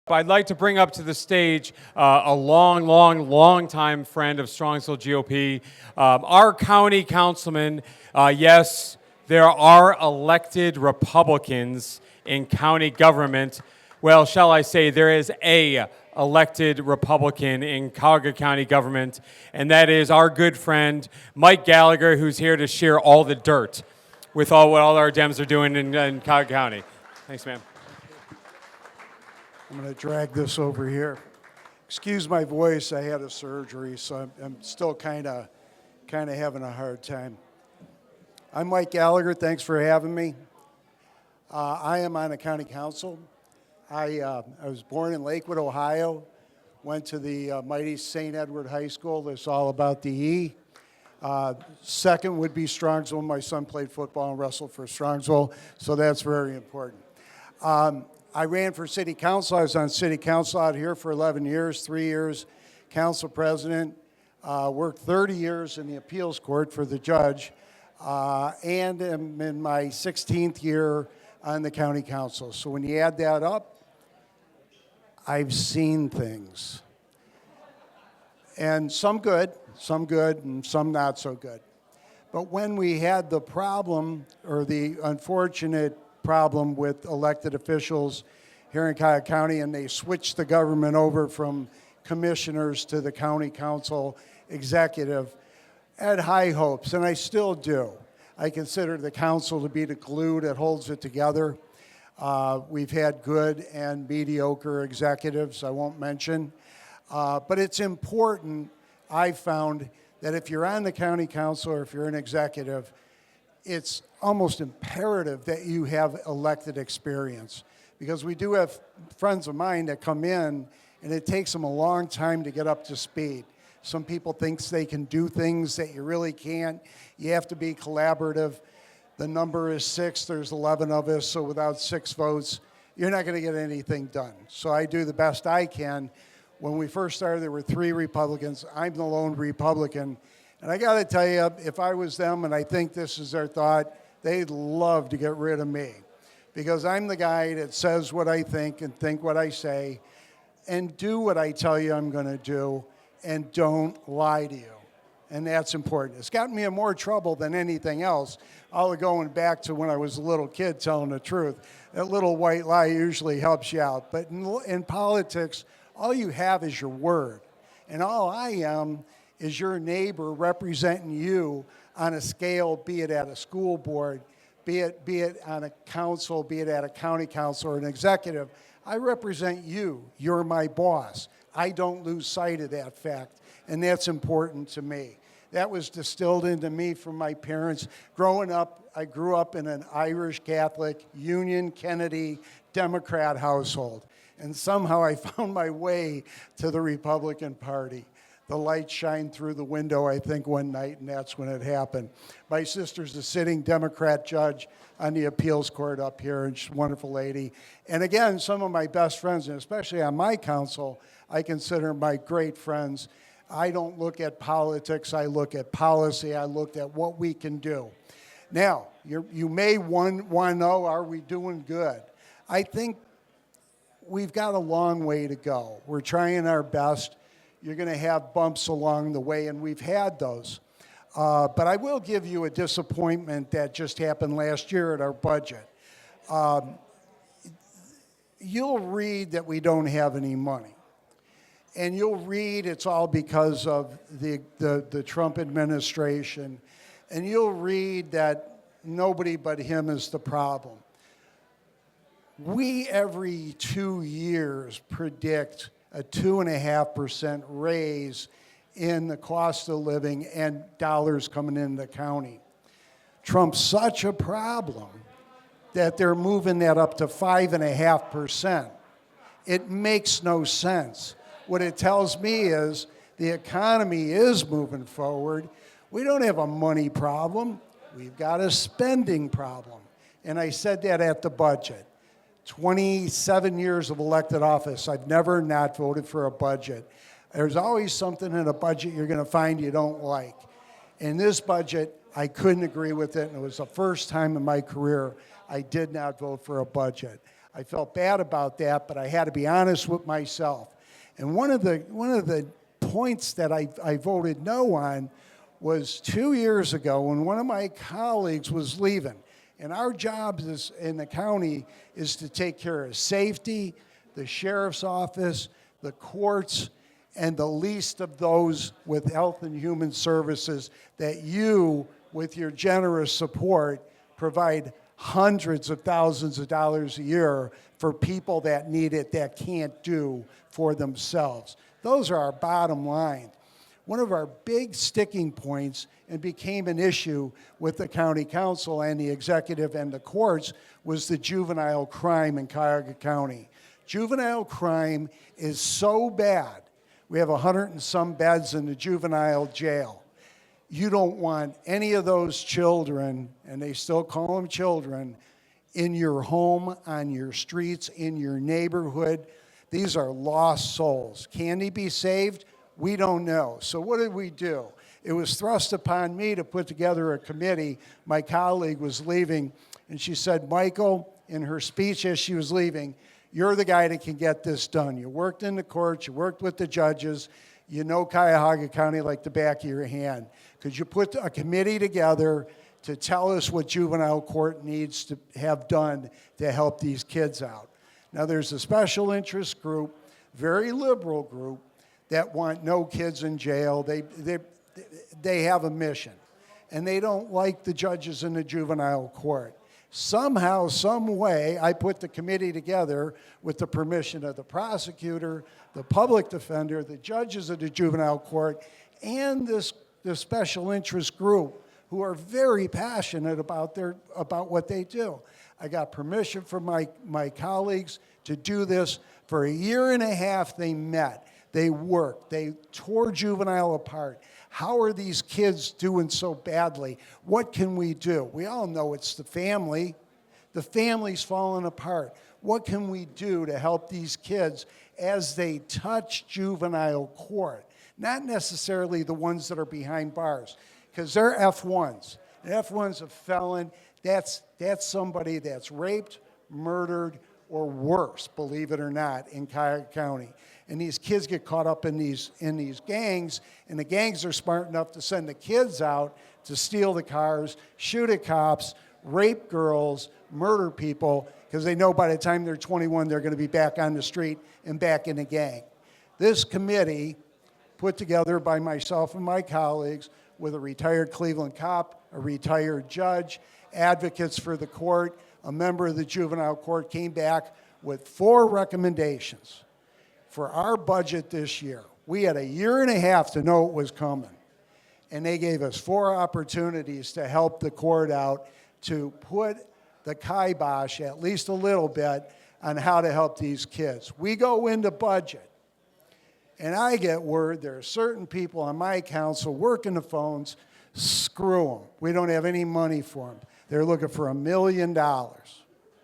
I'd like to bring up to the stage a long time friend of Strongsville GOP, our county councilman. Yes, there are elected Republicans in county government. Well, shall I say, there is a elected Republican in Cuyahoga County government, and that is our good friend Mike Gallagher, who's here to share all the dirt with what all our Dems are doing in Cuyahoga County. Thanks, man. I'm going to drag this over here. Excuse my voice. I had a surgery, so I'm still kind of having a hard time. I'm Mike Gallagher. Thanks for having me. I am on the county council. I was born in Lakewood, Ohio. Went to the mighty St. Edward High School. That's all about the E. Second would be Strongsville. My son played football and wrestled for Strongsville, so that's very important. I ran for city council. I was on city council out here for 11 years, 3 years council president, worked 30 years in the appeals court for the judge, and am in my 16th year on the county council. So when you add that up, I've seen things. And some good, and some not so good. But when we had the problem, or the unfortunate problem with elected officials here in Cuyahoga County, and they switched the government over from commissioners to the county council executive, I had high hopes, and I still do. I consider the council to be the glue that holds it together. We've had good and mediocre executives, I won't mention. But it's important, I found, that if you're on the county council or if you're an executive, it's almost imperative that you have elected experience, because we do have friends of mine that come in and it takes them a long time to get up to speed. Some people think they can do things that you really can't. You have to be collaborative. The number is 6, there's 11 of us, so without 6 votes, you're not gonna get anything done. So I do the best I can. When we first started, there were 3 Republicans. I'm the lone Republican. And I got to tell you, if I was them, and I think this is their thought, they'd love to get rid of me, because I'm the guy that says what I think and think what I say and do what I tell you I'm going to do and don't lie to you. And that's important. It's gotten me in more trouble than anything else. All going back to when I was a little kid telling the truth. That little white lie usually helps you out. But in politics, all you have is your word. And all I am is your neighbor representing you on a scale, be it at a school board, be it on a council, be it at a county council or an executive. I represent you. You're my boss. I don't lose sight of that fact, and that's important to me. That was distilled into me from my parents. Growing up, I grew up in an Irish Catholic, Union Kennedy Democrat household, and somehow I found my way to the Republican Party. The light shined through the window, I think, one night, and that's when it happened. My sister's a sitting Democrat judge on the appeals court up here, and she's a wonderful lady. And again, some of my best friends, and especially on my council, I consider my great friends. I don't look at politics, I look at policy, I look at what we can do. Now, you may want to know, are we doing good? I think we've got a long way to go. We're trying our best. You're going to have bumps along the way, and we've had those. But I will give you a disappointment that just happened last year at our budget. You'll read that we don't have any money. And you'll read it's all because of the Trump administration. And you'll read that nobody but him is the problem. We, every 2 years, predict a 2.5% raise in the cost of living and dollars coming into the county. Trump's such a problem that they're moving that up to 5.5%. It makes no sense. What it tells me is the economy is moving forward. We don't have a money problem. We've got a spending problem. And I said that at the budget. 27 years of elected office, I've never not voted for a budget. There's always something in a budget you're going to find you don't like. In this budget, I couldn't agree with it, and it was the first time in my career I did not vote for a budget. I felt bad about that, but I had to be honest with myself. And one of the points that I voted no on was 2 years ago when one of my colleagues was leaving. And our job in the county is to take care of safety, the sheriff's office, the courts, and the least of those with health and human services that you, with your generous support, provide hundreds of thousands of dollars a year for people that need it that can't do for themselves. Those are our bottom line. One of our big sticking points, and became an issue with the county council and the executive and the courts, was the juvenile crime in Cuyahoga County. Juvenile crime is so bad. We have 100 and some beds in the juvenile jail. You don't want any of those children, and they still call them children, in your home, on your streets, in your neighborhood. These are lost souls. Can they be saved? We don't know. So what did we do? It was thrust upon me to put together a committee. My colleague was leaving, and she said, Michael, in her speech as she was leaving, you're the guy that can get this done. You worked in the courts, you worked with the judges, you know Cuyahoga County like the back of your hand. Could you put a committee together to tell us what juvenile court needs to have done to help these kids out? Now there's a special interest group, very liberal group, that want no kids in jail. They have a mission, and they don't like the judges in the juvenile court. Somehow, some way, I put the committee together with the permission of the prosecutor, the public defender, the judges of the juvenile court, and this special interest group who are very passionate about what they do. I got permission from my colleagues to do this. For a year and a half, they met. They worked. They tore juvenile apart. How are these kids doing so badly? What can we do? We all know it's the family. The family's falling apart. What can we do to help these kids as they touch juvenile court? Not necessarily the ones that are behind bars, because they're F1s. An F1's a felon. That's somebody that's raped, murdered, or worse, believe it or not, in Cuyahoga County. And these kids get caught up in these gangs, and the gangs are smart enough to send the kids out to steal the cars, shoot at cops, rape girls, murder people, because they know by the time they're 21, they're going to be back on the street and back in the gang. This committee, put together by myself and my colleagues, with a retired Cleveland cop, a retired judge, advocates for the court, a member of the juvenile court, came back with 4 recommendations for our budget this year. We had a year and a half to know it was coming. And they gave us 4 opportunities to help the court out, to put the kibosh, at least a little bit, on how to help these kids. We go into budget, and I get word there are certain people on my council working the phones. Screw them. We don't have any money for them. They're looking for $1 million. $1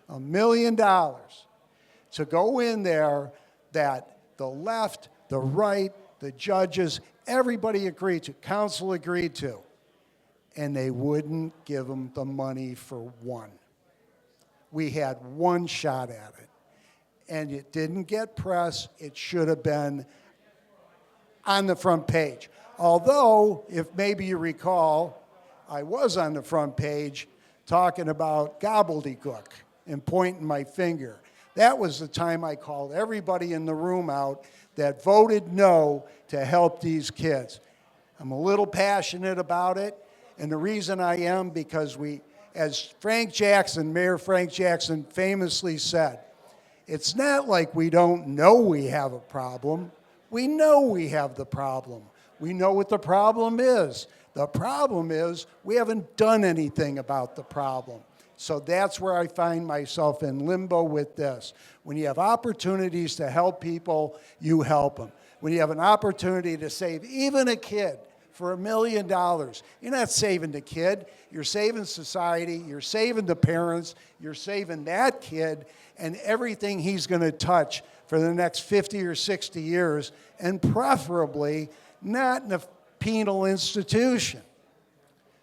million to go in there that the left, the right, the judges, everybody agreed to, council agreed to, and they wouldn't give them the money for one. We had one shot at it, and it didn't get press. It should have been on the front page. Although, if maybe you recall, I was on the front page talking about gobbledygook and pointing my finger. That was the time I called everybody in the room out that voted no to help these kids. I'm a little passionate about it, and the reason I am because as Mayor Frank Jackson famously said, it's not like we don't know we have a problem. We know we have the problem. We know what the problem is. The problem is we haven't done anything about the problem. So that's where I find myself in limbo with this. When you have opportunities to help people, you help them. When you have an opportunity to save even a kid for $1 million, you're not saving the kid. You're saving society. You're saving the parents. You're saving that kid and everything he's going to touch for the next 50 or 60 years, and preferably not in a penal institution.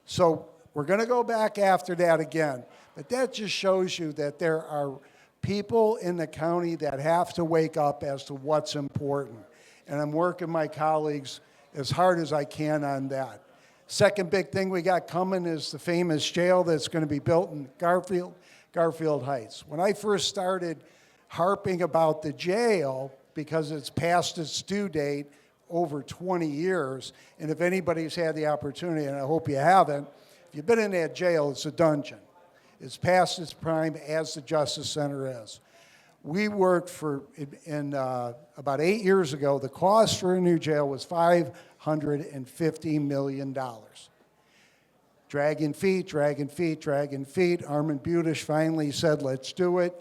So we're going to go back after that again. But that just shows you that there are people in the county that have to wake up as to what's important. And I'm working my colleagues as hard as I can on that. Second big thing we got coming is the famous jail that's going to be built in Garfield Heights. When I first started harping about the jail, because it's past its due date over 20 years, and if anybody's had the opportunity, and I hope you haven't, if you've been in that jail, it's a dungeon. It's past its prime, as the Justice Center is. We worked about 8 years ago, the cost for a new jail was $550 million. Dragging feet. Armin Budish finally said, let's do it.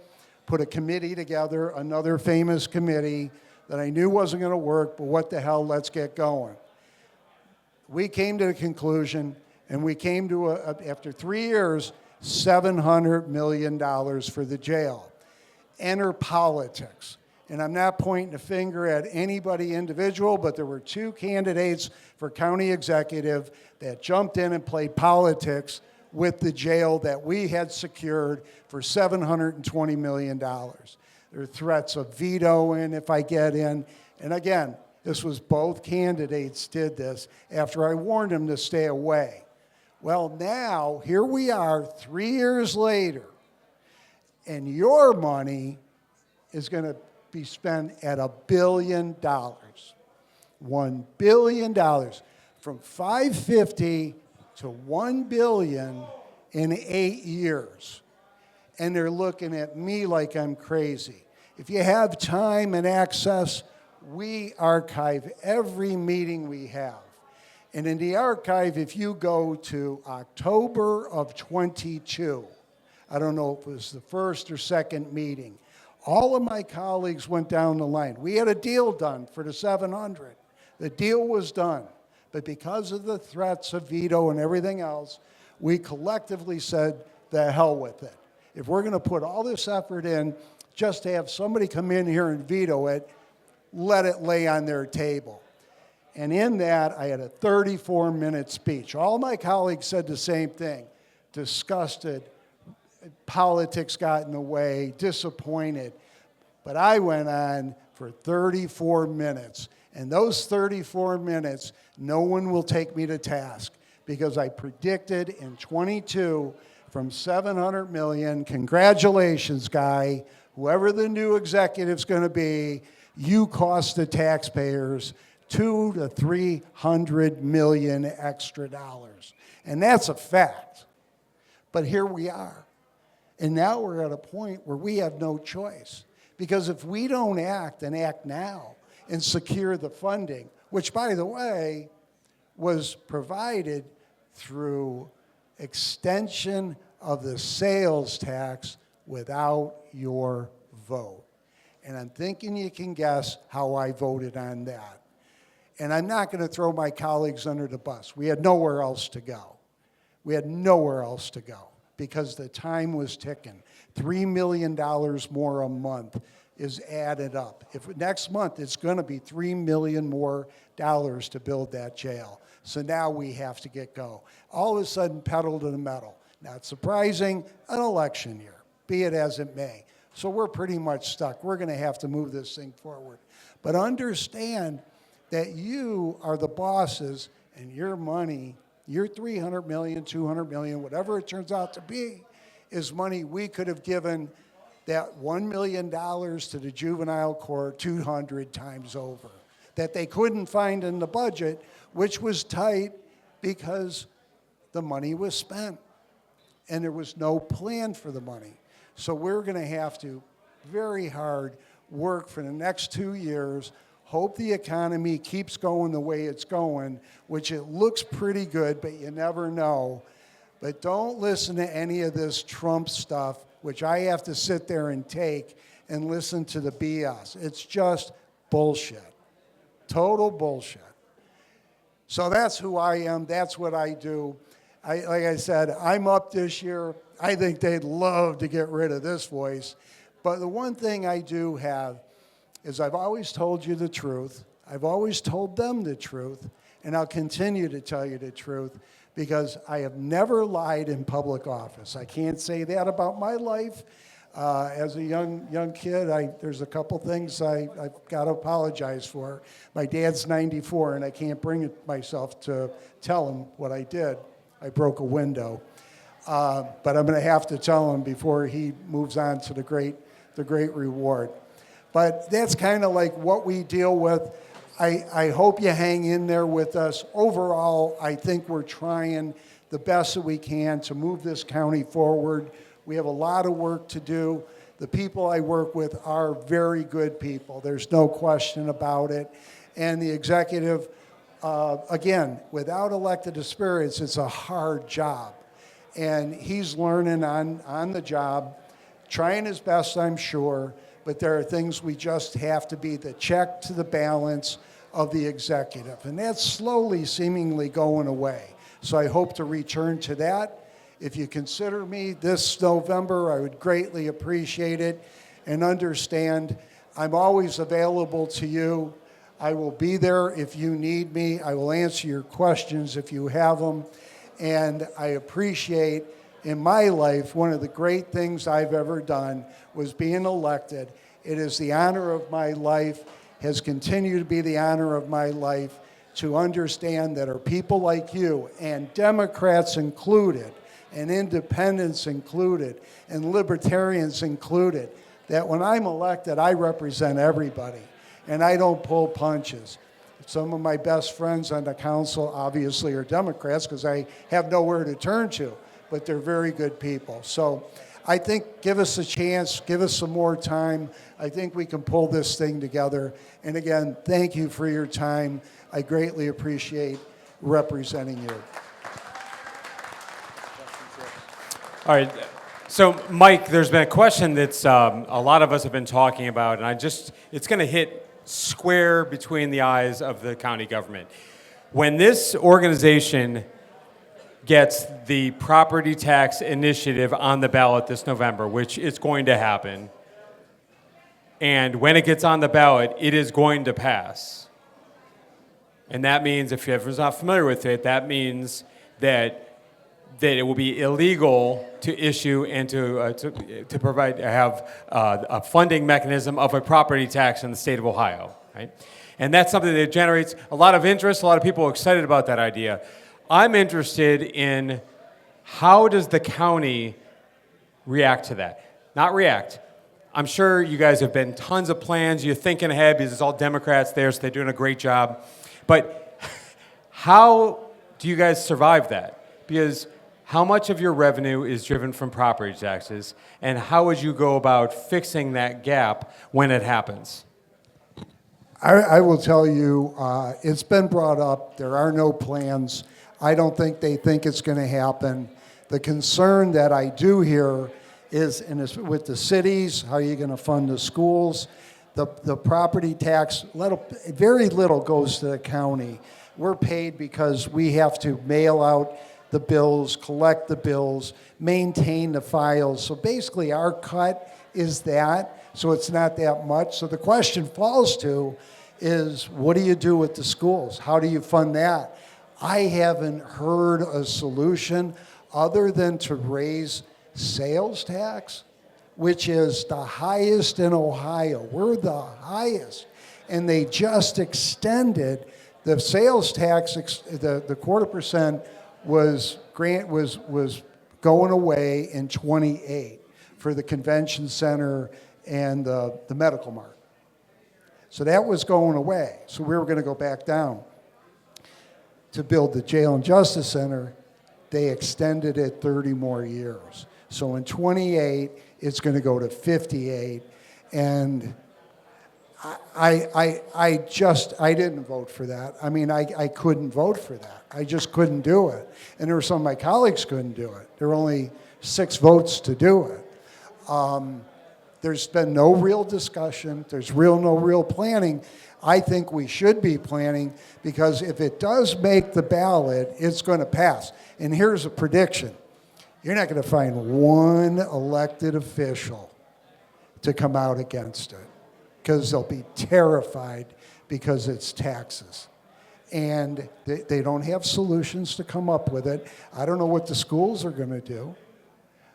Put a committee together, another famous committee that I knew wasn't going to work, but what the hell, let's get going. We came to the conclusion, and we came to, after 3 years, $700 million for the jail. Enter politics. And I'm not pointing a finger at anybody individual, but there were 2 candidates for county executive that jumped in and played politics with the jail that we had secured for $720 million. There are threats of vetoing if I get in. And again, this was both candidates did this after I warned them to stay away. Well, now, here we are 3 years later, and your money is going to be spent at $1 billion. $1 billion. From $550 to $1 billion in 8 years. And they're looking at me like I'm crazy. If you have time and access, we archive every meeting we have. And in the archive, if you go to October of 22, I don't know if it was the first or second meeting, all of my colleagues went down the line. We had a deal done for the 700. The deal was done. But because of the threats of veto and everything else, we collectively said, the hell with it. If we're going to put all this effort in just to have somebody come in here and veto it, let it lay on their table. And in that, I had a 34-minute speech. All my colleagues said the same thing. Disgusted, politics got in the way, disappointed. But I went on for 34 minutes. And those 34 minutes, no one will take me to task because I predicted in 22 from 700 million, congratulations, guy, whoever the new executive's going to be, you cost the taxpayers $200 to $300 million extra dollars. And that's a fact. But here we are. And now we're at a point where we have no choice. Because if we don't act and act now and secure the funding, which, by the way, was provided through extension of the sales tax without your vote. And I'm thinking you can guess how I voted on that. And I'm not going to throw my colleagues under the bus. We had nowhere else to go. We had nowhere else to go because the time was ticking. $3 million more a month is added up. If next month it's going to be $3 million more to build that jail. So now we have to get go. All of a sudden, pedal to the metal. Not surprising, an election year, be it as it may. So we're pretty much stuck. We're going to have to move this thing forward. But understand that you are the bosses and your money, your $300 million, $200 million, whatever it turns out to be, is money we could have given that $1 million to the juvenile court 200 times over that they couldn't find in the budget, which was tight because the money was spent and there was no plan for the money. So we're going to have to very hard work for the next 2 years, hope the economy keeps going the way it's going, which it looks pretty good, but you never know. But don't listen to any of this Trump stuff, which I have to sit there and take and listen to the BS. It's just bullshit. Total bullshit. So that's who I am. That's what I do. Like I said, I'm up this year. I think they'd love to get rid of this voice. But the one thing I do have is I've always told you the truth. I've always told them the truth. And I'll continue to tell you the truth. because I have never lied in public office. I can't say that about my life. As a young kid, there's a couple things I've got to apologize for. My dad's 94, and I can't bring myself to tell him what I did. I broke a window. But I'm going to have to tell him before he moves on to the great reward. But that's kind of like what we deal with. I hope you hang in there with us. Overall, I think we're trying the best that we can to move this county forward. We have a lot of work to do. The people I work with are very good people. There's no question about it. And the executive, again, without elected experience, it's a hard job. And he's learning on the job, trying his best, I'm sure, but there are things we just have to be the check to the balance of the executive. And that's slowly, seemingly going away. So I hope to return to that. If you consider me this November, I would greatly appreciate it. And understand, I'm always available to you. I will be there if you need me. I will answer your questions if you have them. And I appreciate, in my life, one of the great things I've ever done was being elected. It is the honor of my life, has continued to be the honor of my life, to understand that are people like you, and Democrats included, and independents included, and libertarians included, that when I'm elected, I represent everybody, and I don't pull punches. Some of my best friends on the council obviously are Democrats because I have nowhere to turn to, but they're very good people. So I think give us a chance, give us some more time. I think we can pull this thing together. And again, thank you for your time. I greatly appreciate representing you. All right. So, Mike, there's been a question that's a lot of us have been talking about, and it's going to hit square between the eyes of the county government. When this organization gets the property tax initiative on the ballot this November, which is going to happen, and when it gets on the ballot, it is going to pass. And that means, if everyone's not familiar with it, that means that it will be illegal to issue and to provide have a funding mechanism of a property tax in the state of Ohio, right? And that's something that generates a lot of interest. A lot of people are excited about that idea. I'm interested in how does the county react to that? Not react. I'm sure you guys have been tons of plans. You're thinking ahead because it's all Democrats there, so they're doing a great job. But how do you guys survive that? Because how much of your revenue is driven from property taxes, and how would you go about fixing that gap when it happens? I will tell you, it's been brought up. There are no plans. I don't think they think it's going to happen. The concern that I do hear is with the cities, how are you going to fund the schools? The property tax, very little goes to the county. We're paid because we have to mail out the bills, collect the bills, maintain the files. So basically our cut is that, so it's not that much. So the question falls to is, what do you do with the schools? How do you fund that? I haven't heard a solution other than to raise sales tax, which is the highest in Ohio. We're the highest. And they just extended the sales tax, the 0.25% was going away in 28 for the convention center and the medical mart. So that was going away. So we were going to go back down. To build the jail and justice center, they extended it 30 more years. So in 28, it's going to go to 58. And I didn't vote for that. I mean, I couldn't vote for that. I just couldn't do it. And there were some of my colleagues couldn't do it. There were only 6 votes to do it. There's been no real discussion. There's no real planning. I think we should be planning, because if it does make the ballot, it's going to pass. And here's a prediction. You're not going to find one elected official to come out against it, because they'll be terrified because it's taxes. and they don't have solutions to come up with it. I don't know what the schools are going to do.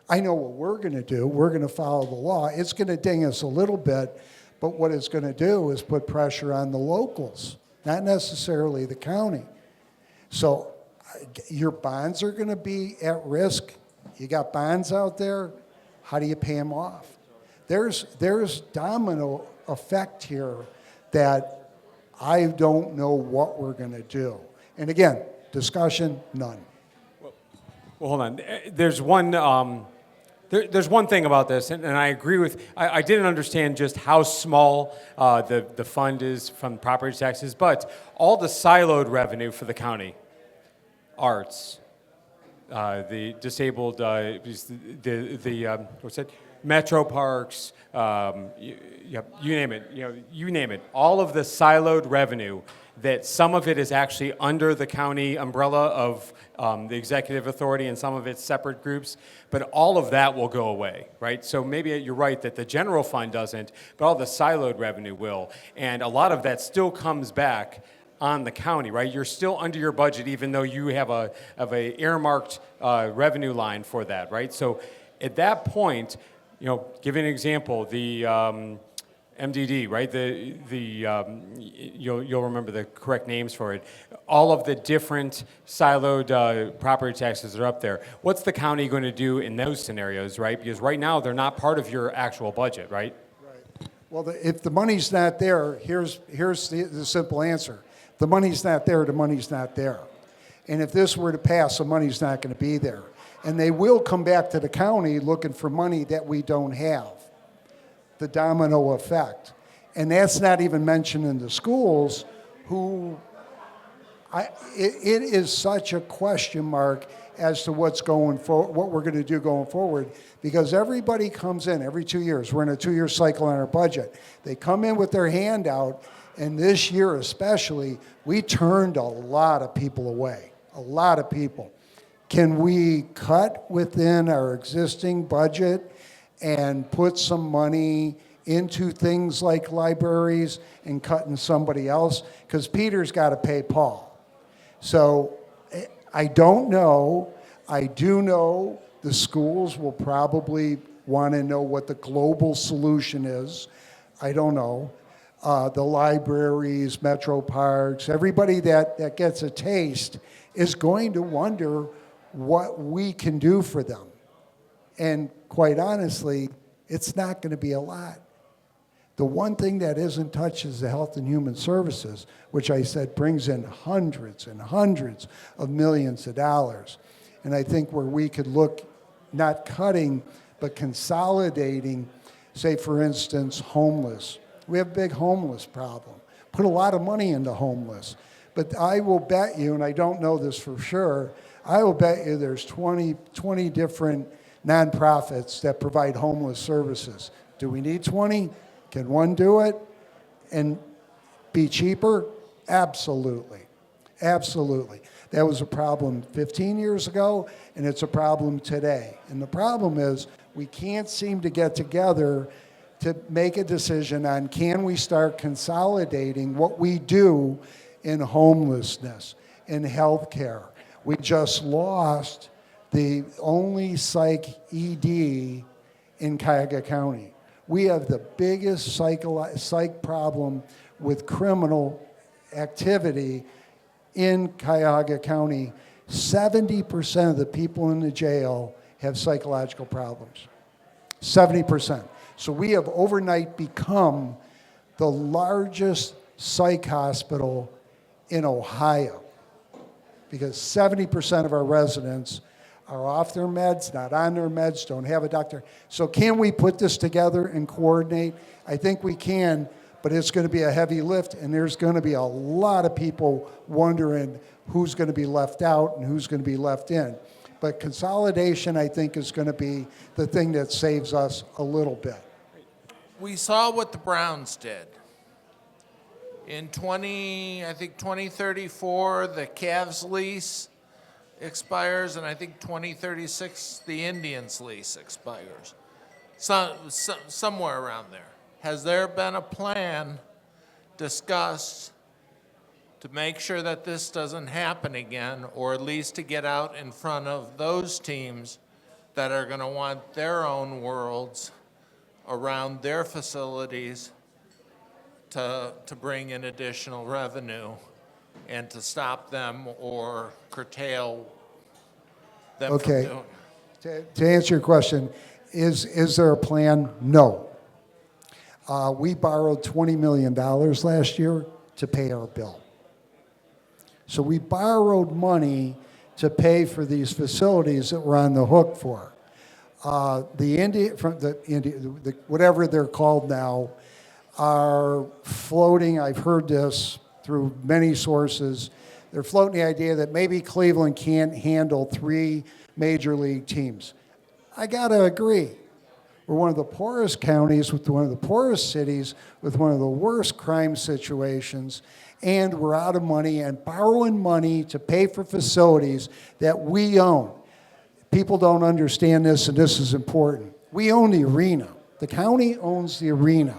I know what we're going to do. We're going to follow the law. It's going to ding us a little bit, but what it's going to do is put pressure on the locals, not necessarily the county. So your bonds are going to be at risk. You got bonds out there. How do you pay them off? There's domino effect here that I don't know what we're going to do. And again, discussion, none. Well, hold on. There's one. There's one thing about this, and I agree with. I didn't understand just how small the fund is from property taxes, but all the siloed revenue for the county, arts, the disabled, what's that? Metro parks, you name it. You name it. All of the siloed revenue that some of it is actually under the county umbrella of the executive authority and some of it's separate groups, but all of that will go away, right? So maybe you're right that the general fund doesn't, but all the siloed revenue will. And a lot of that still comes back on the county, right? You're still under your budget even though you have a earmarked revenue line for that, right? So at that point, give an example, the MDD, right? You'll remember the correct names for it. All of the different siloed property taxes that are up there. What's the county going to do in those scenarios, right? Because right now they're not part of your actual budget, right? Right. Well, if the money's not there, here's the simple answer. The money's not there, the money's not there. And if this were to pass, the money's not going to be there. And they will come back to the county looking for money that we don't have. The domino effect. And that's not even mentioned in the schools, it is such a question mark as to what we're going to do going forward, because everybody comes in every 2 years. We're in a 2-year cycle on our budget. They come in with their hand out, and this year especially, we turned a lot of people away, a lot of people. Can we cut within our existing budget and put some money into things like libraries and cutting somebody else? Because Peter's got to pay Paul. So I don't know. I do know the schools will probably want to know what the global solution is. I don't know. The libraries, metro parks, everybody that gets a taste is going to wonder what we can do for them. And quite honestly, it's not going to be a lot. The one thing that isn't touched is the Health and Human Services, which I said brings in hundreds and hundreds of millions of dollars. And I think where we could look, not cutting, but consolidating, say for instance, homeless. We have a big homeless problem. Put a lot of money into homeless. But I will bet you, and I don't know this for sure, I will bet you there's 20 different nonprofits that provide homeless services. Do we need 20? Can one do it and be cheaper? Absolutely. Absolutely. That was a problem 15 years ago, and it's a problem today. And the problem is we can't seem to get together to make a decision on, can we start consolidating what we do in homelessness, in healthcare. We just lost the only psych ED in Cuyahoga County. We have the biggest psych problem with criminal activity in Cuyahoga County. 70% of the people in the jail have psychological problems. 70%. So we have overnight become the largest psych hospital in Ohio, because 70% of our residents are off their meds, not on their meds, don't have a doctor. So can we put this together and coordinate? I think we can, but it's going to be a heavy lift, and there's going to be a lot of people wondering who's going to be left out and who's going to be left in. But consolidation, I think, is going to be the thing that saves us a little bit. We saw what the Browns did. In 2034, the Cavs lease expires, and I think 2036, the Indians lease expires. Somewhere around there. Has there been a plan discussed to make sure that this doesn't happen again, or at least to get out in front of those teams that are going to want their own worlds around their facilities to bring in additional revenue and to stop them or curtail them Okay. from doing it. To answer your question, is there a plan? No. We borrowed $20 million last year to pay our bill. So we borrowed money to pay for these facilities that we're on the hook for. Whatever they're called now, are floating. I've heard this through many sources. They're floating the idea that maybe Cleveland can't handle 3 major league teams. I gotta agree. We're one of the poorest counties with one of the poorest cities with one of the worst crime situations, and we're out of money and borrowing money to pay for facilities that we own. People don't understand this, and this is important. We own the arena. The county owns the arena.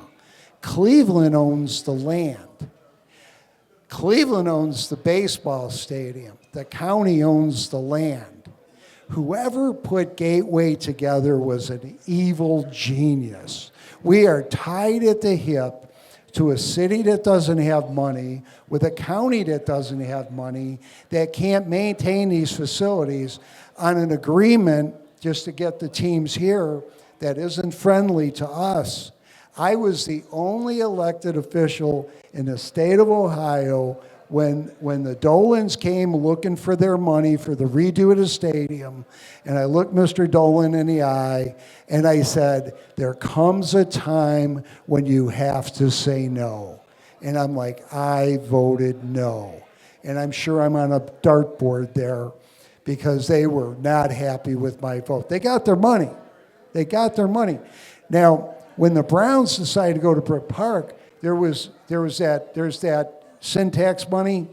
Cleveland owns the land. Cleveland owns the baseball stadium. The county owns the land. Whoever put Gateway together was an evil genius. We are tied at the hip to a city that doesn't have money, with a county that doesn't have money, that can't maintain these facilities on an agreement just to get the teams here that isn't friendly to us. I was the only elected official in the state of Ohio when the Dolans came looking for their money for the redo of the stadium, and I looked Mr. Dolan in the eye, and I said, there comes a time when you have to say no. And I'm like, I voted no. And I'm sure I'm on a dartboard there because they were not happy with my vote. They got their money. They got their money. Now, when the Browns decided to go to Brook Park, there's that syntax money.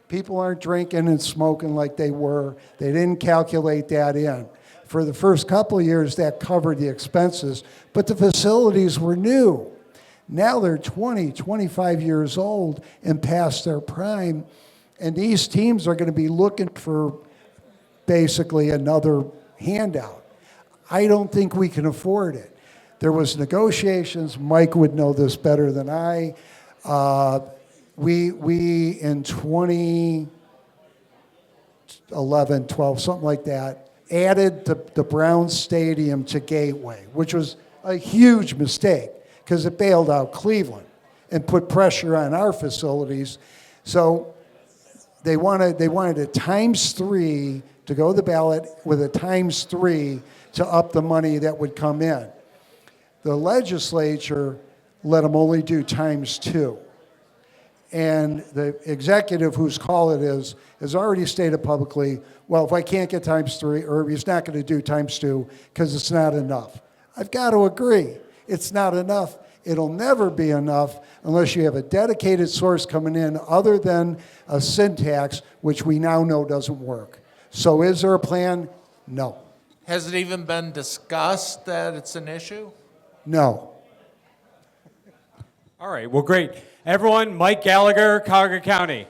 People aren't drinking and smoking like they were. They didn't calculate that in. For the first couple of years, that covered the expenses, but the facilities were new. Now they're 20, 25 years old and past their prime, and these teams are going to be looking for basically another handout. I don't think we can afford it. There was negotiations. Mike would know this better than I. We in 2011, 12, something like that, added the Browns Stadium to Gateway, which was a huge mistake because it bailed out Cleveland and put pressure on our facilities. So they wanted a ×3 to go to the ballot with a ×3 to up the money that would come in. The legislature let them only do ×2. And the executive, whose call it is, has already stated publicly, well, if I can't get ×3, or he's not going to do ×2 because it's not enough. I've got to agree. It's not enough. It'll never be enough unless you have a dedicated source coming in other than a syntax, which we now know doesn't work. So is there a plan? No. Has it even been discussed that it's an issue? No. All right, well, great. Everyone, Mike Gallagher, Cuyahoga County.